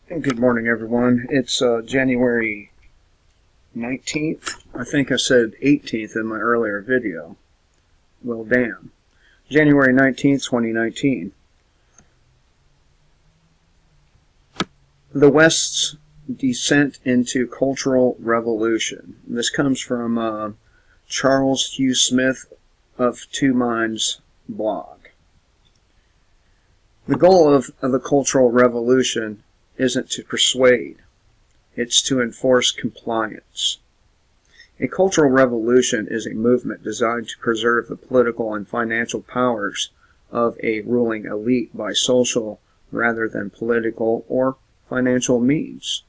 Good morning, everyone. It's January 19th. I think I said 18th in my earlier video. Well, damn. January 19th, 2019. The West's Descent into Cultural Revolution. This comes from Charles Hugh Smith of Two Minds blog. The goal of the Cultural Revolution isn't to persuade, it's to enforce compliance. A cultural revolution is a movement designed to preserve the political and financial powers of a ruling elite by social rather than political or financial means.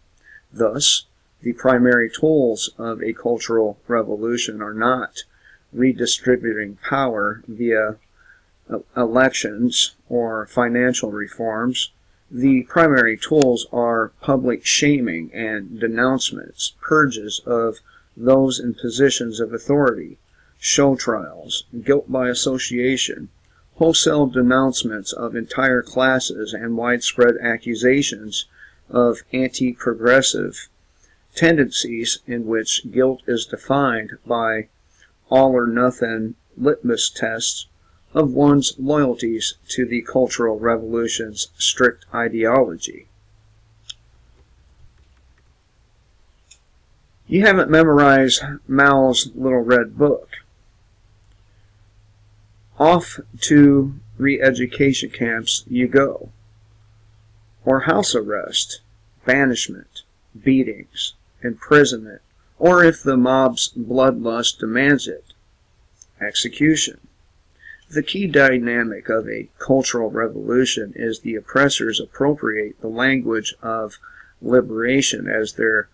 Thus, the primary tools of a cultural revolution are not redistributing power via elections or financial reforms. The primary tools are public shaming and denouncements, purges of those in positions of authority, show trials, guilt by association, wholesale denouncements of entire classes, and widespread accusations of anti-progressive tendencies in which guilt is defined by all-or-nothing litmus tests of one's loyalties to the Cultural Revolution's strict ideology. You haven't memorized Mao's Little Red Book. Off to re-education camps you go, or house arrest, banishment, beatings, imprisonment, or if the mob's bloodlust demands it, execution. The key dynamic of a cultural revolution is the oppressors appropriate the language of liberation as their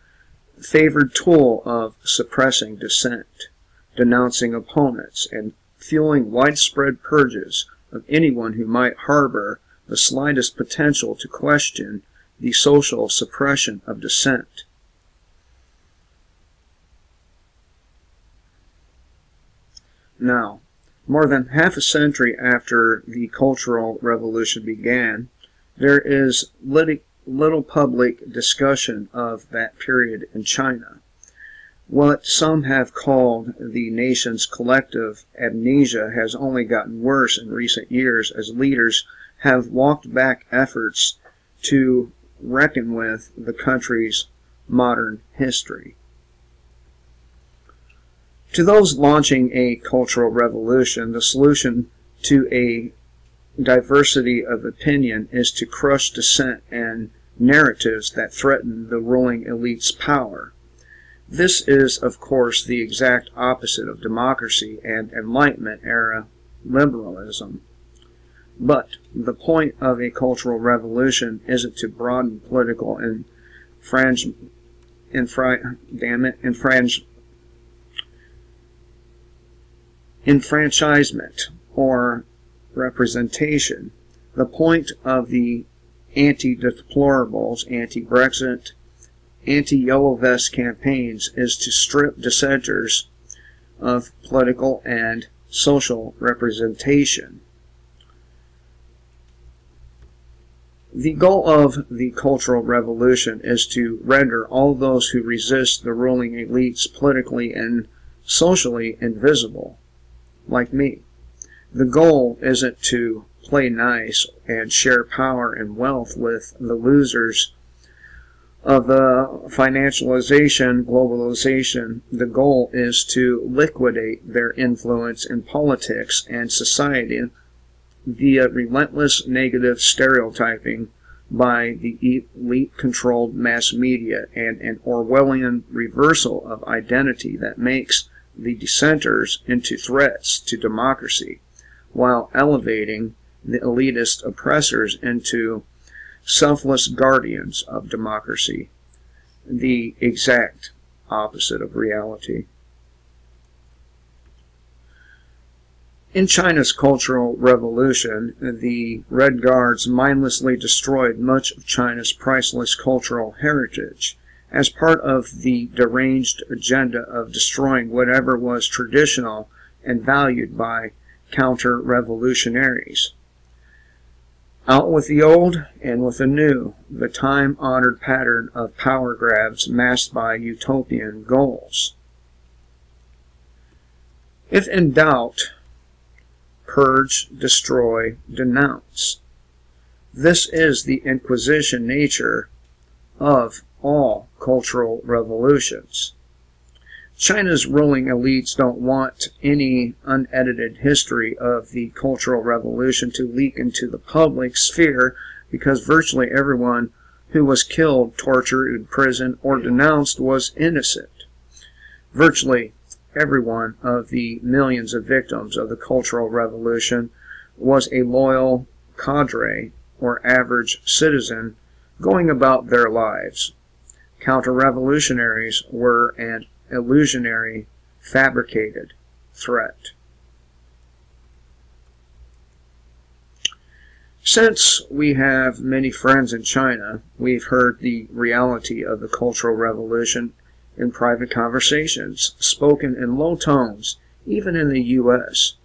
favored tool of suppressing dissent, denouncing opponents, and fueling widespread purges of anyone who might harbor the slightest potential to question the social suppression of dissent. Now, more than half a century after the Cultural Revolution began, there is little public discussion of that period in China. What some have called the nation's collective amnesia has only gotten worse in recent years as leaders have walked back efforts to reckon with the country's modern history. To those launching a cultural revolution, the solution to a diversity of opinion is to crush dissent and narratives that threaten the ruling elite's power. This is, of course, the exact opposite of democracy and Enlightenment-era liberalism. But the point of a cultural revolution isn't to broaden political enfranchisement or representation. The point of the anti-deplorables, anti-Brexit, anti-Yellow Vest campaigns is to strip dissenters of political and social representation. The goal of the Cultural Revolution is to render all those who resist the ruling elites politically and socially invisible, like me. The goal isn't to play nice and share power and wealth with the losers of the financialization, globalization. The goal is to liquidate their influence in politics and society via relentless negative stereotyping by the elite-controlled mass media and an Orwellian reversal of identity that makes the dissenters into threats to democracy, while elevating the elitist oppressors into selfless guardians of democracy, the exact opposite of reality. In China's Cultural Revolution, the Red Guards mindlessly destroyed much of China's priceless cultural heritage, as part of the deranged agenda of destroying whatever was traditional and valued by counter-revolutionaries. Out with the old, and with the new, the time-honored pattern of power grabs masked by utopian goals. If in doubt, purge, destroy, denounce. This is the Inquisition nature of all cultural revolutions. China's ruling elites don't want any unedited history of the Cultural Revolution to leak into the public sphere because virtually everyone who was killed, tortured, imprisoned, or denounced was innocent. Virtually every one of the millions of victims of the Cultural Revolution was a loyal cadre or average citizen going about their lives. Counter-revolutionaries were an illusionary, fabricated threat. Since we have many friends in China, we've heard the reality of the Cultural Revolution in private conversations, spoken in low tones, even in the U.S.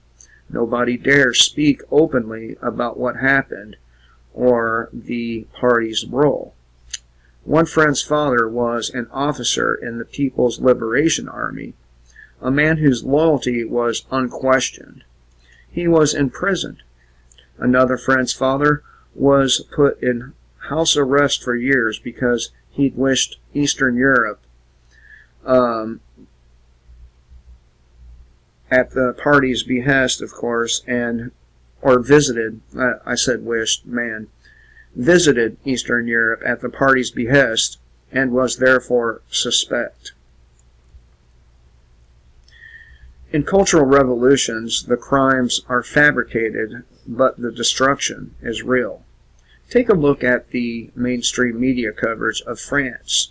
Nobody dares speak openly about what happened or the party's role. One friend's father was an officer in the People's Liberation Army, a man whose loyalty was unquestioned. He was imprisoned. Another friend's father was put in house arrest for years because he'd wished Eastern Europe at the party's behest, of course, or visited, I said wished, man, visited Eastern Europe at the party's behest and was therefore suspect. In cultural revolutions, the crimes are fabricated, but the destruction is real. Take a look at the mainstream media coverage of France,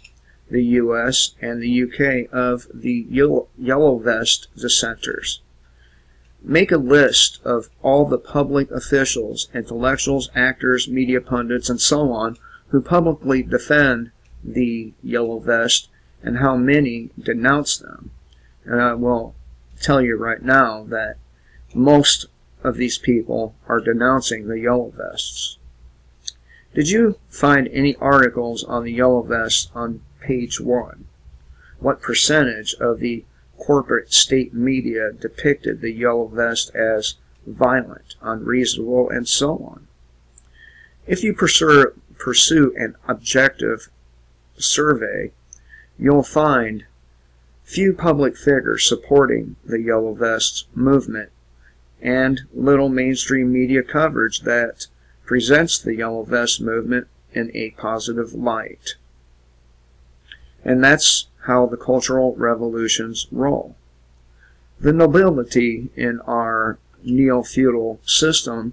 the US, and the UK of the Yellow Vest dissenters. Make a list of all the public officials, intellectuals, actors, media pundits, and so on who publicly defend the Yellow Vest and how many denounce them. And I will tell you right now that most of these people are denouncing the Yellow Vests. Did you find any articles on the Yellow Vests on page 1? What percentage of the corporate state media depicted the Yellow Vest as violent, unreasonable, and so on? If you pursue an objective survey, you'll find few public figures supporting the Yellow Vest movement and little mainstream media coverage that presents the Yellow Vest movement in a positive light. And that's how the cultural revolutions roll. The nobility in our neo-feudal system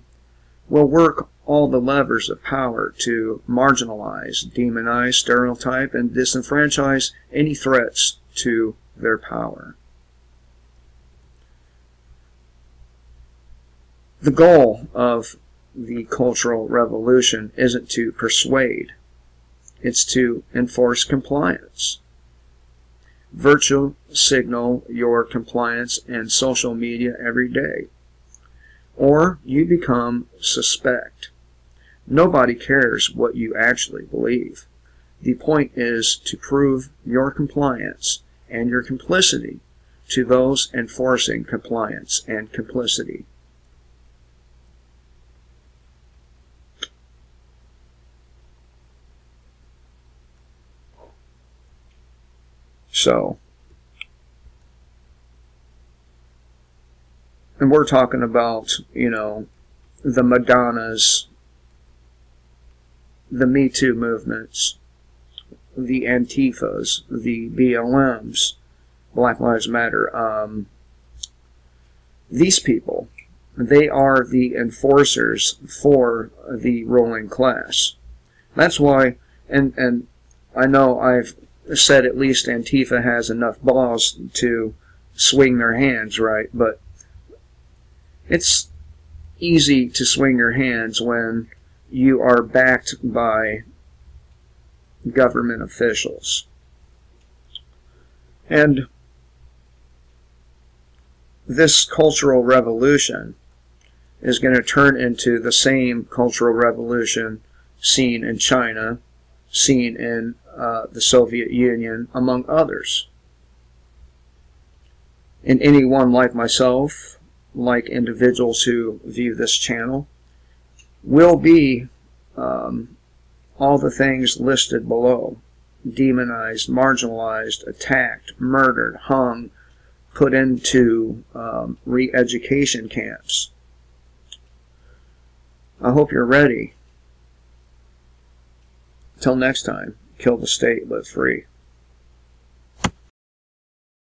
will work all the levers of power to marginalize, demonize, stereotype, and disenfranchise any threats to their power. The goal of the Cultural Revolution isn't to persuade, it's to enforce compliance. Virtue signal your compliance in social media every day, or you become suspect. Nobody cares what you actually believe. The point is to prove your compliance and your complicity to those enforcing compliance and complicity. So, and we're talking about, the Madonnas, the Me Too movements, the Antifas, the BLMs, Black Lives Matter. These people, they are the enforcers for the ruling class. That's why, and I know I've said at least Antifa has enough balls to swing their hands, right? But it's easy to swing your hands when you are backed by government officials. And this cultural revolution is going to turn into the same cultural revolution seen in China, seen in the Soviet Union, among others. And anyone like myself, like individuals who view this channel, will be all the things listed below: demonized, marginalized, attacked, murdered, hung, put into re-education camps. I hope you're ready. Till next time, kill the state, live free.